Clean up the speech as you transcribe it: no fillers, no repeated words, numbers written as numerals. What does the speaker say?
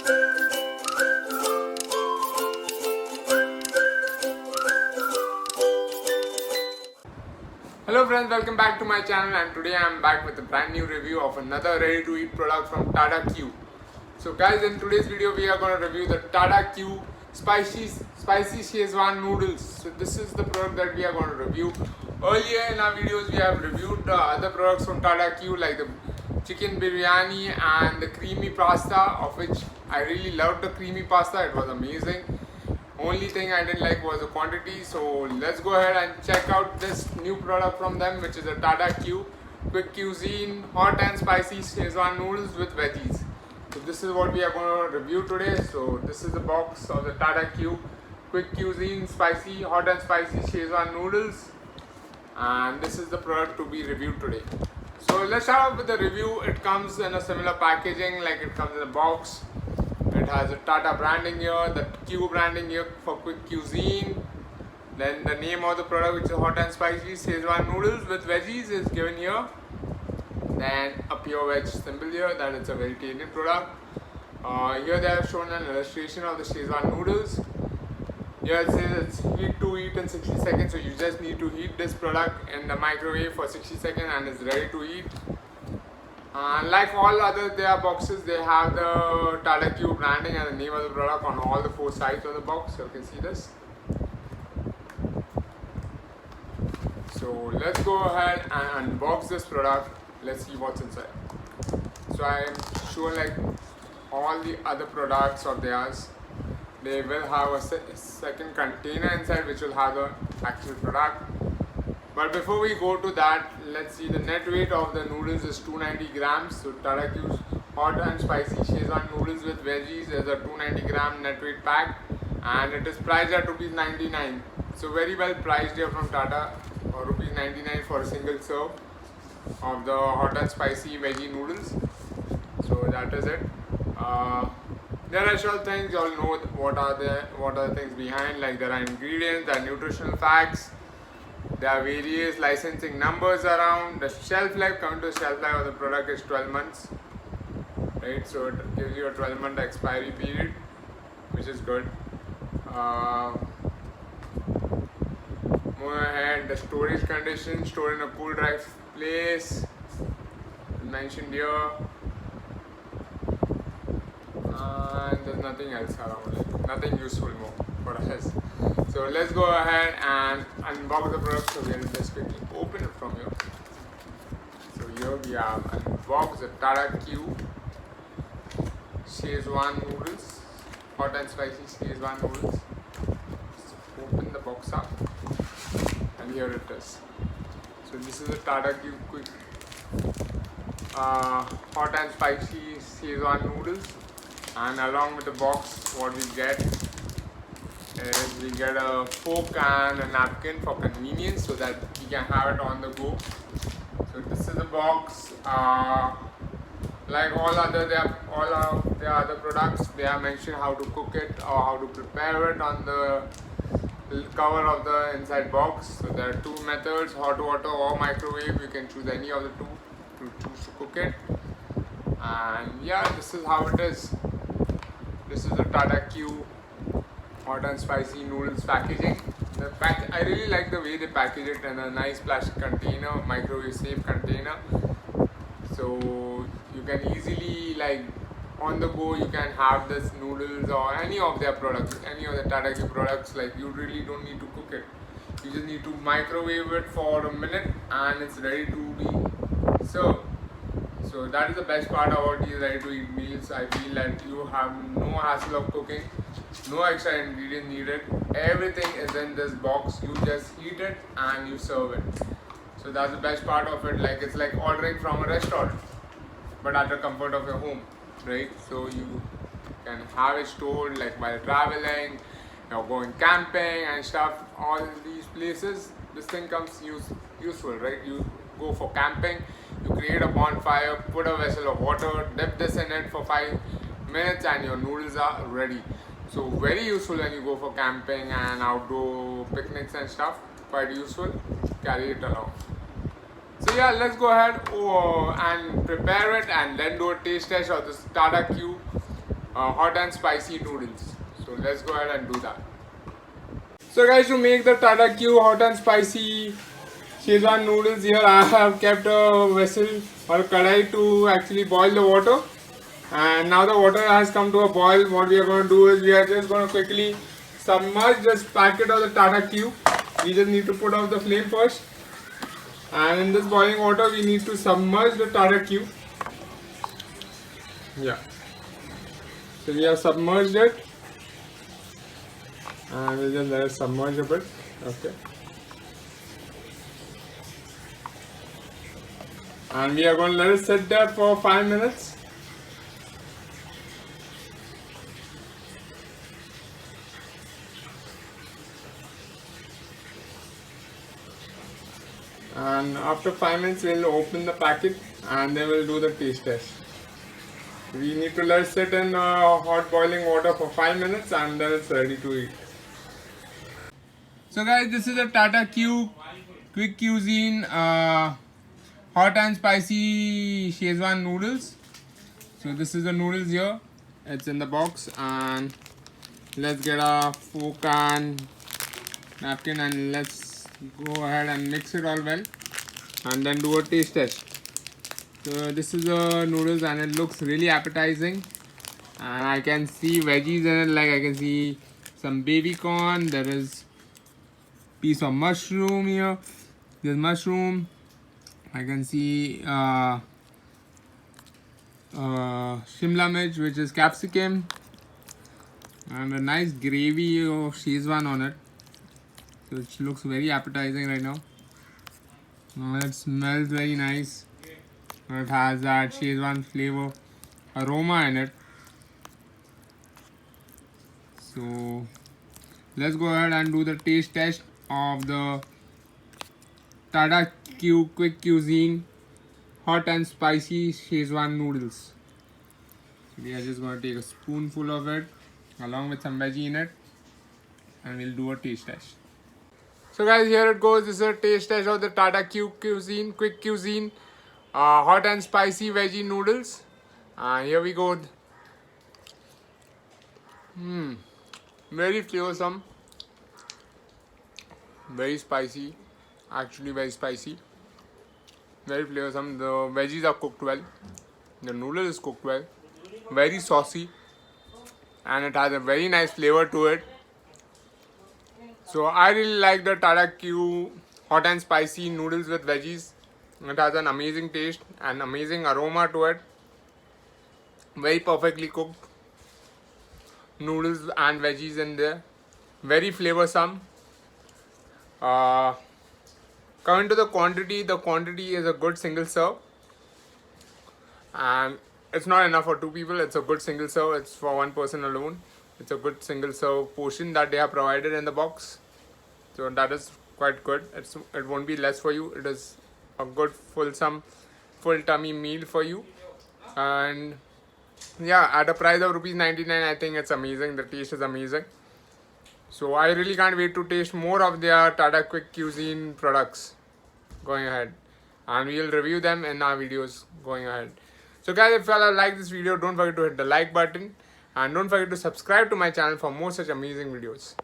Hello friends, welcome back to my channel, and today I am back with a brand new review of another ready to eat product from TATA Q. So guys, in today's video we are going to review the TATA Q Spicy Schezwan Noodles. So this is the product that we are going to review. Earlier in our videos we have reviewed the other products from TATA Q, like the chicken biryani and the creamy pasta, of which I really loved the creamy pasta. It was amazing. Only thing I didn't like was the quantity. So let's go ahead and check out this new product from them, which is a TATA Q Quick Quizine Hot and Spicy Schezwan Noodles with veggies. So this is what we are going to review today. So this is the box of the TATA Q Quick Quizine Spicy Hot and Spicy Schezwan Noodles, and this is the product to be reviewed today. So let's start off with the review. It comes in a similar packaging, like it comes in a box. It has a TATA branding here, the Q branding here for Quick Quizine. Then the name of the product, which is Hot and Spicy Schezwan Noodles with veggies, is given here. Then a pure veg symbol here, that it's a vegetarian product. Here they have shown an illustration of the Schezwan noodles. Here it says it's heat to eat in 60 seconds, so you just need to heat this product in the microwave for 60 seconds and it's ready to eat. Like all other their boxes, they have the TATA Q branding and the name of the product on all the four sides of the box, so you can see this. So let's go ahead and unbox this product. Let's see what's inside. So I am sure, like all the other products of theirs, they will have a second container inside which will have the actual product. But before we go to that, let's see. The net weight of the noodles is 290 grams. So TATA Q's Hot and Spicy Schezwan Noodles with veggies is a 290 gram net weight pack, and it is priced at ₹99. So very well priced here from Tata, or ₹99 for a single serve of the hot and spicy veggie noodles. So that is it. There are sure things you all know what are the things behind, like there are ingredients, there are nutritional facts. There are various licensing numbers around. The shelf life, coming to the shelf life of the product, is 12 months. Right, so it gives you a 12-month expiry period, which is good. More ahead, the storage conditions: stored in a cool, dry place, mentioned here. And there's nothing else around, like nothing useful more for us. So let's go ahead and unbox the product. So we'll just quickly open it from here. So here we have unboxed the TATA Q Schezwan Noodles, Hot and Spicy Schezwan Noodles. Just open the box up, and here it is. So this is the TATA Q Quick Hot and Spicy Schezwan Noodles, and along with the box, what we get is we get a fork and a napkin for convenience, so that we can have it on the go. So this is the box. Like all of their other products, they have mentioned how to cook it or how to prepare it on the cover of the inside box. So there are two methods: hot water or microwave. You can choose any of the two to choose to cook it. And yeah, this is how it is. This is the TATA Q Hot and Spicy Noodles packaging. I really like the way they package it in a nice plastic container, microwave safe container. So you can easily, like on the go, you can have this noodles or any of their products, any of the TATA Q products. Like you really don't need to cook it. You just need to microwave it for a minute and it's ready to be served. So that is the best part about these ready to eat meals. I feel that you have no hassle of cooking, no extra ingredients needed. Everything is in this box. You just heat it and you serve it. So that's the best part of it. Like it's like ordering from a restaurant, but at the comfort of your home, right? So you can have it stored, like while traveling, you're going camping and stuff. All these places, this thing comes useful, right? You go for camping, you create a bonfire, put a vessel of water, dip this in it for 5 minutes, and your noodles are ready. So very useful when you go for camping and outdoor picnics and stuff. Quite useful. Carry it along. So yeah, let's go ahead and prepare it and then do a taste test of this TATA Q hot and spicy noodles. So let's go ahead and do that. So guys, to make the TATA Q Hot and Spicy Schezwan Noodles, here I have kept a vessel or a kadai to actually boil the water. And now the water has come to a boil. What we are going to do is we are just going to quickly submerge this packet of the TATA Q. We just need to put out the flame first. And in this boiling water, we need to submerge the TATA Q. Yeah. So we have submerged it. And we'll just let it submerge a bit. Okay. And we are going to let it sit there for 5 minutes. And after 5 minutes, we'll open the packet and then we'll do the taste test. We need to let it sit in hot boiling water for 5 minutes and then it's ready to eat. So guys, this is a TATA Q Quick Quizine Hot and Spicy Schezwan Noodles. So this is the noodles here. It's in the box, and let's get a fork and napkin and let's go ahead and mix it all well and then do a taste test. So this is the noodles and it looks really appetizing, and I can see veggies in it, like I can see some baby corn, there is piece of mushroom here, there's mushroom, I can see Shimla mirch, which is capsicum, and a nice gravy of Schezwan on it. So it looks very appetizing right now. It smells very nice. It has that Schezwan flavor aroma in it. So let's go ahead and do the taste test of the TATA Q Quick Quizine Hot and Spicy Schezwan Noodles. We are just going to take a spoonful of it along with some veggie in it and we'll do a taste test. So guys, here it goes. This is a taste test of the TATA Q Quick Quizine Hot and Spicy Veggie Noodles. Here we go. Very flavorsome. Very spicy. Actually very spicy. Very flavorsome. The veggies are cooked well. The noodle is cooked well. Very saucy. And it has a very nice flavor to it. So I really like the TATA Q Hot and Spicy Noodles with veggies. It has an amazing taste and amazing aroma to it. Very perfectly cooked noodles and veggies in there. Very flavorsome. Coming to the quantity is a good single serve. And it's not enough for 2 people. It's a good single serve. It's for 1 person alone. It's a good single serve portion that they have provided in the box. So that is quite good. It won't be less for you. It is a good full tummy meal for you. And yeah, at a price of ₹99, I think it's amazing. The taste is amazing. So I really can't wait to taste more of their TATA Quick Quizine products going ahead. And we'll review them in our videos going ahead. So guys, if you like this video, don't forget to hit the like button. And don't forget to subscribe to my channel for more such amazing videos.